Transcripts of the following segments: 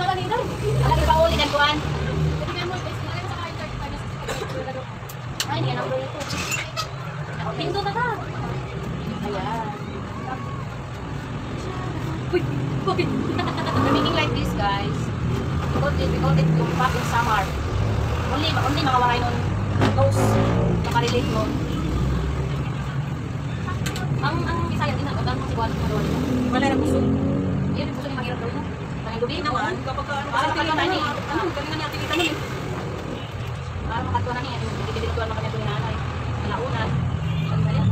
kanina. Alagi pa uli kan kuan. Ay, hindi na ulo ito. Pinto na ka. Ayan. Uy, bakit? We're making like this, guys. We call it yung pop in summer. Only makawaray nun those makarelate nun. Ang Bisaya din ako, ang sibuan ko doon. Wala na puso. Yun, yung puso ni mahirap doon. Ang gabi Naman, kapag parang makatuwa na niya. Galing na niya aktivita nun eh. Parang makatuwa na niya. Dibidituan makanya ito ni nanay. Kalaunan.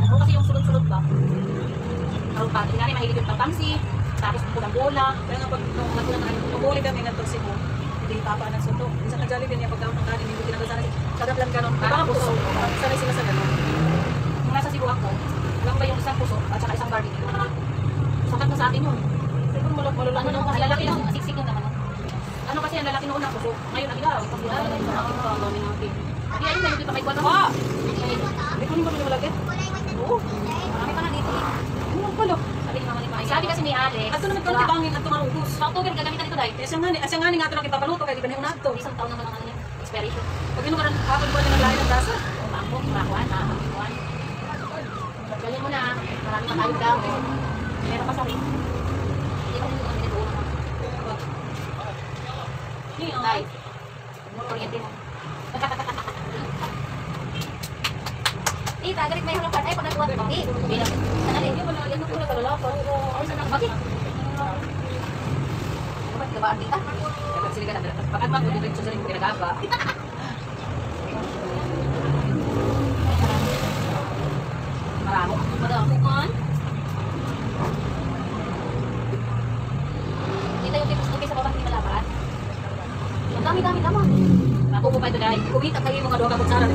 Ako kasi yung sulod-sulod ba? Karong pati nga rin, mahilig yung tamtamsi. Tapos pulang bola. Kaya nga pag nung mag-uli kami nga itong Cebu, hindi papaan ng sundo. Minsan na Jollibee niya pagkaon ng kanin, hindi pinagasanan siya. Kadaplan ka nun. Parang puso. Sanay sila sa gano'n. Nung nasa Cebu ako, alam ba yung isang puso at saka isang barbecue? Sakat na sa akin yun. Siguro malulaki Ano nung lalaki nung siksik yun naman. Ano kasi ang lalaki noon ng puso? Ngayon ang ilaw. Pag ilaw, ay sa akin pa ang dami natin. Hindi ayun, may pa may kwata. Ah! Hindi ko naman malulaki. Oo. Marami pa nga dito eh. Ano pala? Sabi kasi ni Alex. Ato naman kung tibangin at tumarugos. Sa October, gagamitan ito dahil. Asya nga ni nga ito lang ipapaluto kaya di ba niya unado. Isang taon naman ang ano niya. Expiration. Pag yun naman hapon ko na lahat ng dasa. Bangkok, bakuan, bakuan. Galing mo na, marami pa tayong daw. Meron pa sa rin. Hindi pa rin ito ito. Dahil. Kuryente mo. Tagarit may harap ay pag natuwa ko. Bilang. Sanali. Yan ko na kalalapan. Bakit? Bakit gabaan kita? Kapag sila ka na. Pagkat mo dito sa rin ko pinagaba. Maramo. Maramo kan? Kita yung tipos okay sa baba hindi malaban. Ang dami-dami naman. Ako po pa ito dahil. Kumita kayo mga doha ka kutsara.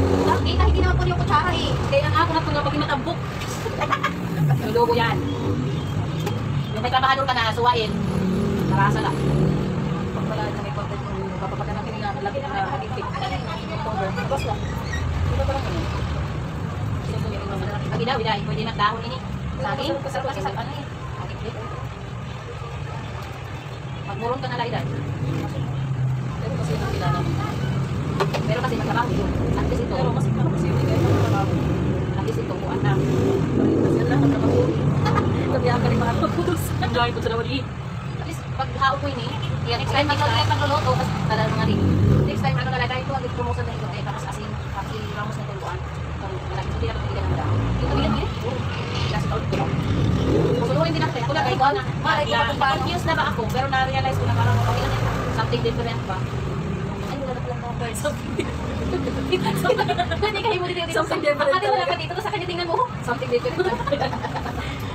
Kita hindi naman po yung kutsara eh. Kaya ang ako na ito nga pag matambok. Ang logo yan. Yung may trabahador ka na suwain. Narasa lang. Pag pala na may content kung papapagana natin nga lagi na hagipik. October. Bas lang. Ito pa lang kami. Pag daw, pwede na dahon ini. Saging, kasi sa ano eh. Hagipik. Pagmuron ka na lang ilan. Pero kasi yung kilala mo. Pero kasi magtrabaho yun. At least ito. Pero mas ikaw kasi yung hindi kayo trabaho. At least ito, kuwan na. Kasi yan lang ang trabaho. Tabihan ka rin mga pagputos. Ang gawin ko sa nawali. At least pag hao ko ini, kaya next time magluluto, kasi tala mga rin. Next time ano nalagay ito, ang promotion na ito, eh, tapos kasi ramos na tuluan. Malaki ito, hindi na pagpiligan ng dahon. Ito bilang kasi tawag ko lang. Susunurin din ako, ako lang, ikaw na. Confused na ba ako, pero na-realize ko na parang okay lang yan. Something different ba? Ay, wala na palang mga something hindi kayo mo dito. Something different. Ate, wala ka dito, sa kanya tingnan mo. Something different.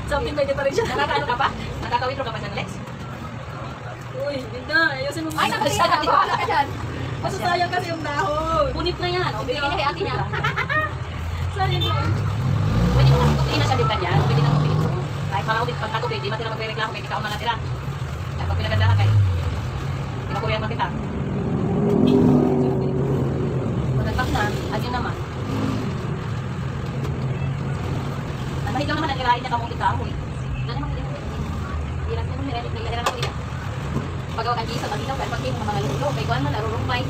Something pwede pa rin siya. Nakakaano ka pa? Nakaka-withdraw ka pa dyan, Alex? Uy, Linda, ayusin mo. Ay, nakakasya, wala ka dyan. Masasayang kasi yung dahon. Punit na yan. O, bigyan niya kay ate niya. Sayang yun. Pwede mo kasi na siya din kanya. Pwede na mabili mo. Kahit makakawit pagkatubig, di ba tira magre-reklamo kay ikaw na natira. At pag pinaganda ka kay, pinakuyan mo kita. Magagpak na, at yun naman. Ang mahig lang naman ang irahin niya kamong ikaw eh. Gano'n naman din. Hirap niya naman, nilera na ko niya. Pagawa kang isa, pag-ilaw, kahit pag-ilaw ng mga lulo, may kuwan mo, narurumpay.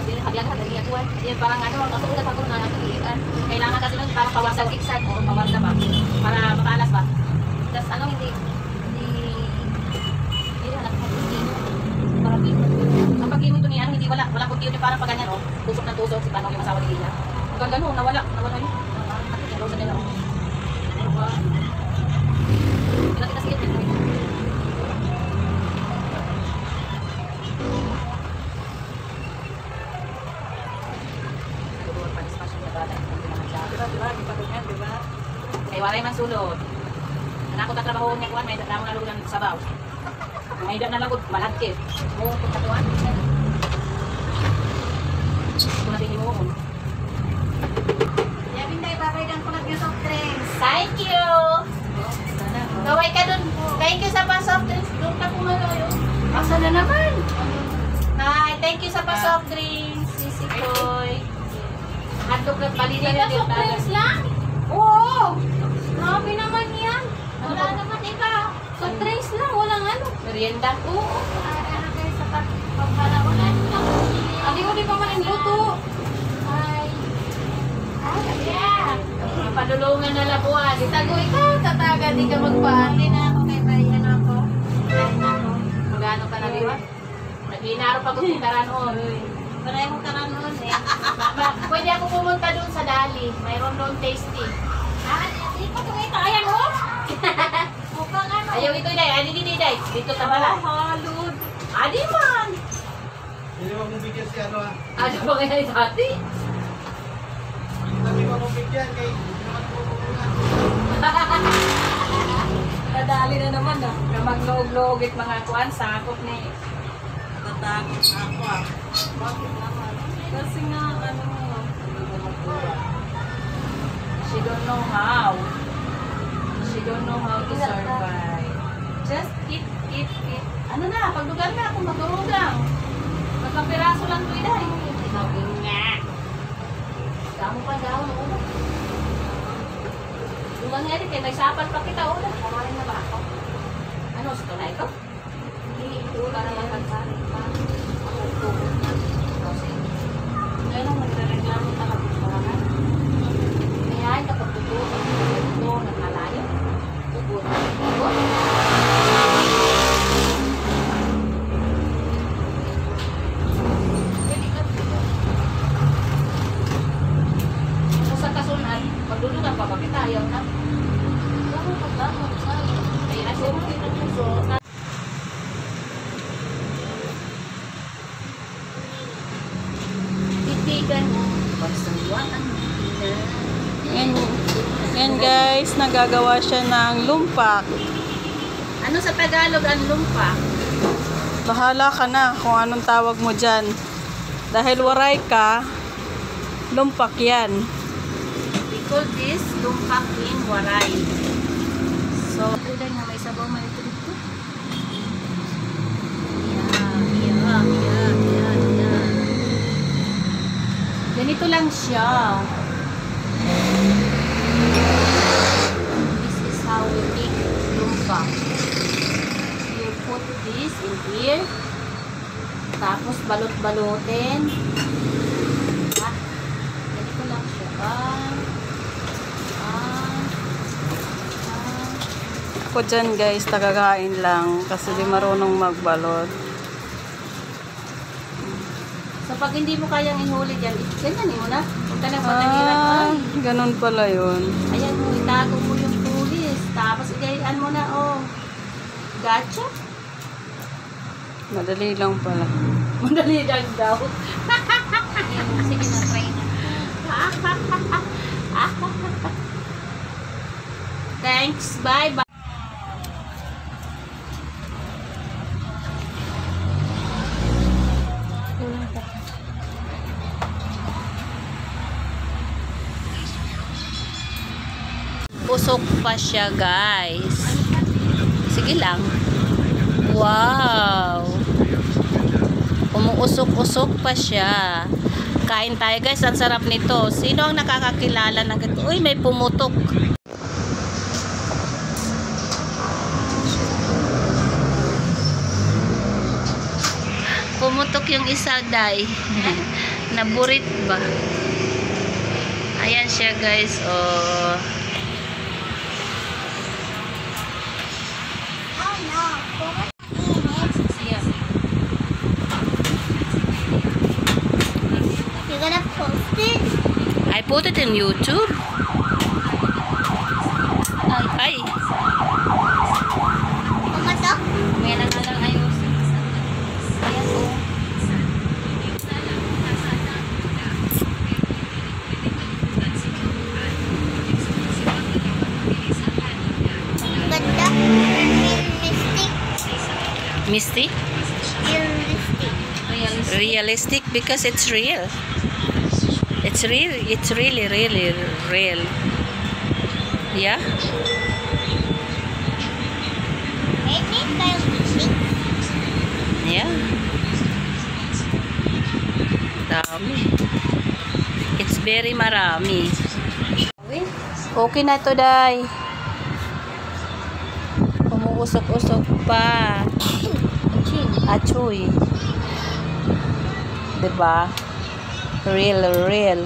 Hadiyan ka, dali atuan. Yan parang ano, masuulat ako na natilian. Kailangan kasi nun parang pawasan zigzag o pawarda ba? Para matalas ba? Tapos ano, hindi na nagpapagin. Parang ang pag-iwi ito niya, hindi wala kung niya parang pag ganyan, oh. Tusok ng tusok, si Tanong yung asawa ni Lila. Hanggang gano'n, nawala yun. Nakikita sa nila, oh. Pinakita siya dito. Diba? Kay walay man sulod. Anak ko tatrabaho niya kuan may trabaho na lugan sa sabaw. May ida na lagod malagkit. Mo pagkatuan. Kung natin mo. Yamin tayo babay ng kulag ng soft drinks. Thank you. Gaway ka dun. Thank you sa pa-soft drinks. Doon ka pumaloyo. Asa na naman. Hi, thank you sa pa-soft drinks. Sisi Koy. Hotdog at balita na din. Soft drinks lang? Oo. Grabe naman yan. Wala naman ikaw. Soft drinks lang, walang ano. Merienda. Oo. Ano kayo sa Madulungan na labuan. Itago ikaw, tataga, di ka magpaan. Hindi na ako kay Bayan ako. Bayan ako. Magano ka na, di ba? Naghinaro pa ko taranon. Pareho ka na noon eh. Pwede ako pumunta doon sa Dali. Mayroon doon tasty. Ah, hindi pa tumita. Ayan mo. Mukhang ano. Ayaw ito, Day. Adi, di, Day. Dito tabala. Halod. Adi man. Hindi mo mong bigyan si ano ah. Ano ba kaya yung dati? Hindi mo mong bigyan kay hindi naman pupungan. Nadali na naman ah. Na magloog-loogit mga kuan, sakop ni. Natatakot ako ah. Bakit naman? Kasi nga, ano, she don't know how. She don't know how to survive. Just eat. Ano na, pagdugan na kung magdurugang. Magkapiraso lang to, Day. Tinawin nga. Damo pa daw, no? Yung mangyari, kaya nagsapat pa kita, o. Nakawarin na ba ako? Ano, gusto na ito? Hindi, ito para magpagsarin pa. Ako, tubod na. Kasi, ngayon ang nagre-reklamo talaga sa mga. Kaya, kapag tubod, ito, nagkalayo. Tubod. Tubod. Kung sa kasunan, pagdulugan pa ba kita, ayaw na. Damo pa damo, sa'yo. Kaya na siya, so, titigan mo, pagsaluan ang Yan guys, nagagawa siya ng lumpak. Ano sa Tagalog ang lumpa? Bahala ka na kung anong tawag mo dyan. Dahil waray ka, lumpak yan. We call this lumpak in waray. So, uday na may sabaw may ito dito. Yan. Ganito lang siya. This is how we make lumpak. You put this in here. Tapos balot-balotin. Ganito lang siya. Ako dyan guys, tagakain lang kasi di marunong magbalot. So, pag hindi mo kayang ihuli dyan, ganyan mo na. Huwag ka nang patagiran. Ah, ganun pala yun. Ayan mo, itago mo yung tulis. Tapos, igayaan mo na, oh. Gotcha? Madali lang pala. Madali lang daw. Ayan, sige na, try na. Thanks, bye-bye. Usok pa siya, guys. Sige lang. Wow. Umuusok-usok pa siya. Kain tayo, guys. Ang sarap nito. Sino ang nakakakilala ng ganito? Uy, may pumutok. Pumutok yung isa, Day. Naburit ba? Ayan siya, guys. Oh. Oh no. Siya. You're gonna post it? I put it in YouTube. Ay. Pumatok? May nangalang ayusin. Ayan, oh. Ganda. Realistic. Misty? Realistic. Realistic because it's real. It's real. It's really, really real. Yeah? Maybe realistic. Yeah. Dami. It's very marami. Okay na to, Day. Umuusok-usok pa. Achoy. Diba? Real.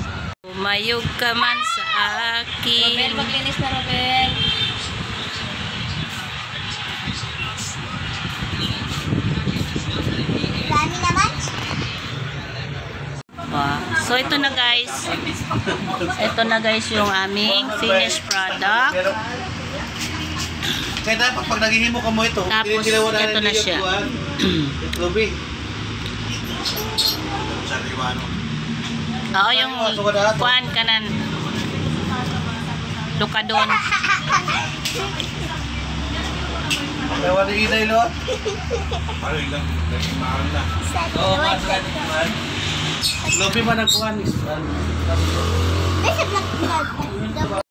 Mayog ka man sa akin. Robel, maglinis na Robel. Dami naman. So ito na guys. Ito na guys yung aming finished product. Pero, kaya dapat pag naghihimo ka mo ito, Tapos, ito na siya. Lubi. Sa Liwano. Oo, yung kuan kanan. Lukadon. Kaya wala kita ilo. Parang lang, mahal na. Oo, man. Lubi man ang kuhan. Nasa black.